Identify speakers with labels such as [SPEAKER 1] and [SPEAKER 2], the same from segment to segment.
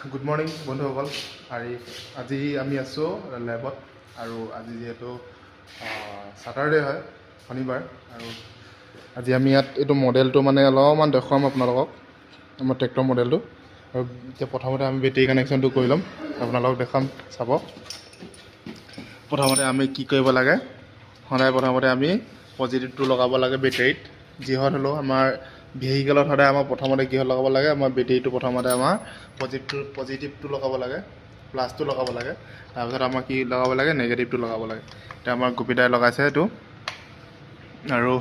[SPEAKER 1] Good morning বন্ধুসকল। আজি আমি আছোঁ লেবত আৰু আজি যিহেতু ছেটাৰডে হয়, শনিবাৰ, আৰু আজি আমি ইয়াত এইটো মডেলটো মানে অলপমান দেখুৱাম আপোনালোকক, আমাৰ ট্ৰেক্টৰ মডেলটো। আৰু এতিয়া প্ৰথমতে আমি বেটেৰী কানেকশ্যনটো কৰি ল'ম, আপোনালোকক দেখাম, চাব। প্ৰথমতে আমি কি কৰিব লাগে, সদায় প্ৰথমতে আমি পজিটিভটো লগাব লাগে বেটেৰীত। যিহত হ'লেও আমাৰ ভেহিকেলত সদায় আমাৰ প্ৰথমতে কিহত লগাব লাগে, আমাৰ বেটেৰীটো প্ৰথমতে আমাৰ পজিটিভটো লগাব লাগে, প্লাছটো লগাব লাগে। তাৰপিছত আমাৰ কি লগাব লাগে, নেগেটিভটো লগাব লাগে। এতিয়া আমাৰ গোপীদাই লগাইছে এইটো, আৰু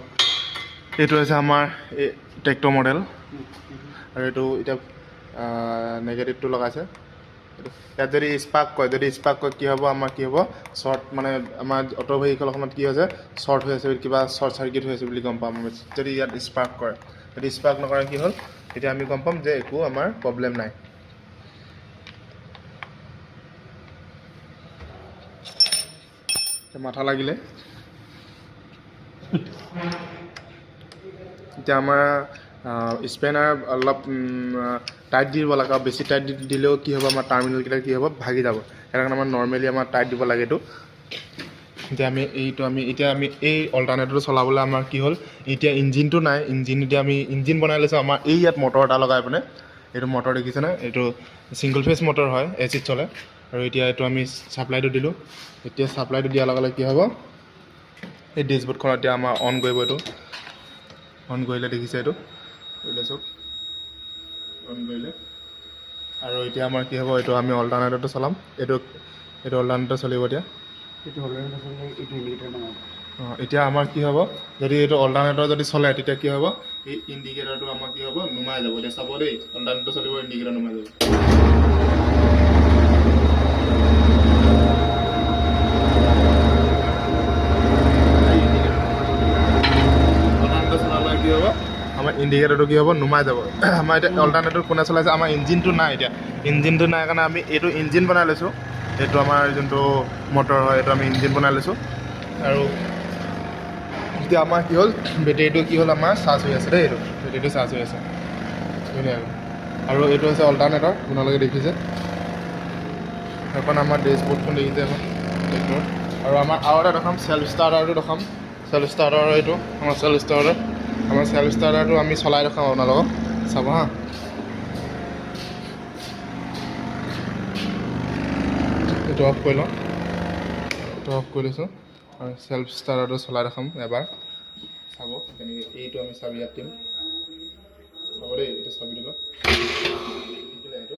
[SPEAKER 1] এইটো হৈছে আমাৰ এই ট্ৰেক্টৰ মডেল, আৰু এইটো এতিয়া নেগেটিভটো লগাইছে। ইয়াত যদি স্পাৰ্ক কয়, কি হ'ব, আমাৰ কি হ'ব, শ্বৰ্ট, মানে আমাৰ অটো ভেহিকেলখনত কি হৈছে, শ্বৰ্ট হৈ আছে, কিবা শ্বৰ্ট চাৰ্কিট হৈ আছে বুলি গম পাম আমি, যদি ইয়াত স্পাৰ্ক কৰে। যদি স্পাৰ্ক নকৰে কি হ'ল, তেতিয়া আমি গম পাম যে একো আমাৰ প্ৰব্লেম নাই। মাথা লাগিলে এতিয়া আমাৰ স্পেনাৰ অলপ টাইট দিব লাগে, আৰু বেছি টাইট দিলেও কি হ'ব, আমাৰ টাৰ্মিনেলকেইটা কি হ'ব, ভাগি যাব। সেইকাৰণে আমাৰ নৰ্মেলি আমাৰ টাইট দিব লাগে এইটো। এতিয়া আমি এই অল্টাৰনেটৰটো চলাবলৈ আমাৰ কি হ'ল, এতিয়া ইঞ্জিনটো নাই, এতিয়া আমি ইঞ্জিন বনাই লৈছোঁ আমাৰ এই ইয়াত মটৰ এটা লগাই পিনে। এইটো মটৰ দেখিছেনে, এইটো ছিংগল ফেজ মটৰ হয়, এচিত চলে। আৰু এতিয়া এইটো আমি ছাপ্লাইটো দিলোঁ। এতিয়া ছাপ্লাইটো দিয়াৰ লগে লগে কি হ'ব, এই ডেছবৰ্ডখনত এতিয়া আমাৰ অন কৰিব, এইটো অন কৰিলে দেখিছে, এইটো কৰিলে চাওক, অন কৰিলে। আৰু এতিয়া আমাৰ কি হ'ব, এইটো আমি অল্টাৰনেটৰটো চলাম, এইটো অল্টাৰনেটৰ চলিব এতিয়া। এতিয়া আমাৰ কি হ'ব, যদি এইটো অল্টাৰনেটৰ যদি চলে, তেতিয়া কি হ'ব, এই ইণ্ডিকেটৰটো আমাৰ কি হ'ব, নুমাই যাব। এতিয়া চাব দেই, অল্টাৰনেটৰ চলিব, ইণ্ডিকেটৰ নুমাই যাব। কি হ'ব, আমাৰ ইণ্ডিকেটৰটো কি হ'ব, নুমাই যাব। আমাৰ এতিয়া অল্টাৰনেটৰ কোনে চলাইছে, আমাৰ ইঞ্জিনটো নাই। এতিয়া ইঞ্জিনটো নাই কাৰণে আমি এইটো ইঞ্জিন বনাই লৈছোঁ। এইটো আমাৰ যোনটো মটৰ হয়, এইটো আমি ইঞ্জিন বনাই লৈছোঁ। আৰু এতিয়া আমাৰ কি হ'ল, বেটেৰীটো কি হ'ল, আমাৰ চাৰ্জ হৈ আছে দেই, এইটো বেটেৰীটো চাৰ্জ হৈ আছে ধুনীয়াকৈ। আৰু এইটো হৈছে অল্টাৰনেটৰ, আপোনালোকে দেখিছে, এখন আমাৰ ডেছবৰ্ডখন দেখিছে এখন ট্ৰেক্টৰ। আৰু আমাৰ আৰু এটা দেখাম, চেল্ফ ষ্টাৰ্টাৰটো দেখাম। চেল্ফ ষ্টাৰ্টাৰ এইটো আমাৰ চেল্ফ ষ্টাৰ্টাৰটো আমি চলাই দেখাম আপোনালোকক, চাব হা। এইটো অফ কৰি লওঁ, এইটো অফ কৰি লৈছোঁ, আৰু চেল্ফ ষ্টাৰ্টাৰটো চলাই দেখাম এবাৰ, চাব কেনেকৈ। এইটো আমি চাবি ইয়াত দিম,